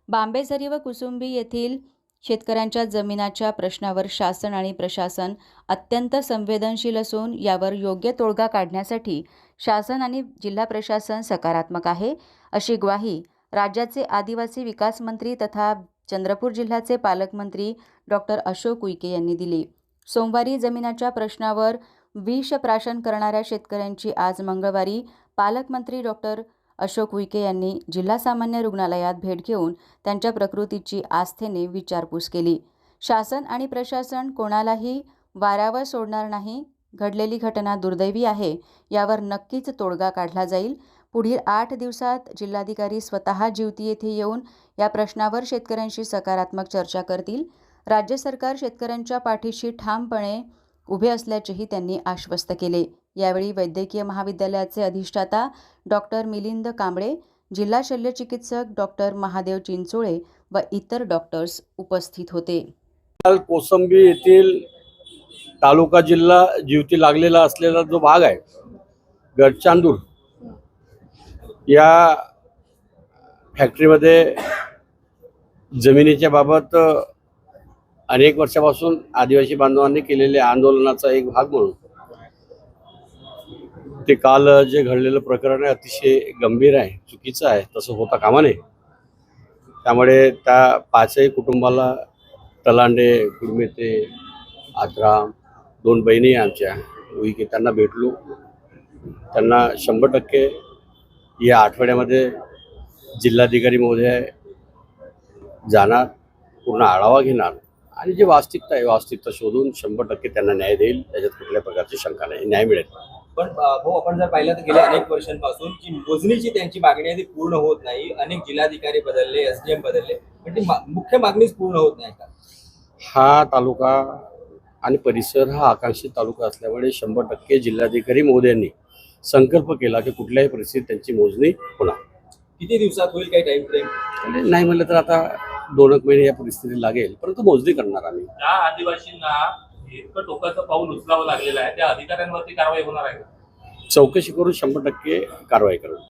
बांबेझरी व कुसुंबी येथील शेतकऱ्यांच्या जमिनाच्या प्रश्नावर शासन आणि प्रशासन अत्यंत संवेदनशील असून यावर योग्य तोडगा काढण्यासाठी शासन आणि जिल्हा प्रशासन सकारात्मक आहे, अशी ग्वाही राज्याचे आदिवासी विकास मंत्री तथा चंद्रपूर जिल्ह्याचे पालकमंत्री डॉक्टर अशोक उईके यांनी दिली। सोमवारी जमिनाच्या प्रश्नावर विष प्राशन करणाऱ्या शेतकऱ्यांची आज मंगळवारी पालकमंत्री डॉक्टर अशोक उईके यांनी जिल्हा सामान्य रुग्णालयात भेट घेऊन त्यांच्या प्रकृतीची आस्थेने विचारपूस केली। शासन आणि प्रशासन कोणालाही वाऱ्यावर सोडणार नाही। घडलेली घटना दुर्दैवी आहे, यावर नक्कीच तोडगा काढला जाईल। पुढील 8 दिवसात जिल्हाधिकारी स्वतः जिवती येथे येऊन या प्रश्नावर शेतकऱ्यांशी सकारात्मक चर्चा करतील। राज्य सरकार शेतकऱ्यांच्या पाठीशी ठामपणे उभे असल्याचेही त्यांनी आश्वस्त केले। यावेळी वैद्यकीय महाविद्यालयाचे अधिष्ठाता डॉक्टर मिलिंद कांबळे, जिल्हा शल्यचिकित्सक डॉक्टर महादेव चिंचोळे व इतर डॉक्टर्स उपस्थित होते। कोसंबी येथील तालुका जिल्हा जिवती लागलेला असलेला जो भाग आहे गडचांदूर, या फॅक्टरीमध्ये जमिनीच्या बाबत अनेक वर्षापासून आदिवासी बांधवांनी केलेल्या आंदोलनाचा एक भाग म्हणून ते काल जे घडलेलं प्रकरण आहे अतिशय गंभीर आहे, चुकीचं आहे, तसं होता कामा नये। त्यामुळे त्या 5ही कुटुंबाला तलांडे, गुडमेते, आत्राम 2 बहिणी आमच्या उईके त्यांना भेटलो। त्यांना 100% या आठवड्यामध्ये जिल्हाधिकारी महोदय जाणार, पूर्ण आढावा घेणार आणि जी वास्तविकता आहे वास्तविकता शोधून 100% त्यांना न्याय देईल। त्याच्यात कुठल्या प्रकारची शंका नाही, न्याय मिळेल। पण भाऊ, आपण जर पाहिलं तर गेल्या अनेक वर्षांपासून जी मोजणीची त्यांची मागणी आहे ती पूर्ण होत नाही। अनेक जिल्हाधिकारी बदलले, एसडीएम बदलले, पण ती मुख्य मागणीच पूर्ण होत नाही का? हा तालुका आणि परिसर हा आकांक्षित तालुका असल्यामुळे 100% जिल्हाधिकारी महोदयांनी संकल्प केला की कुठल्याही परिस्थितीत त्यांची मोजणी होणार। किती दिवसात होईल, काही टाइम फ्रेम? नाही म्हणलं तर आता 2 महिने या परिस्थिती लागेल, परंतु मोजणी करणार आम्ही। त्या आदिवासींना इतकं टोकाचं पाऊल उचलावं लागलेलं आहे, त्या अधिकाऱ्यांवरती कारवाई होणार आहे? चौकशी करून 100% कारवाई करू।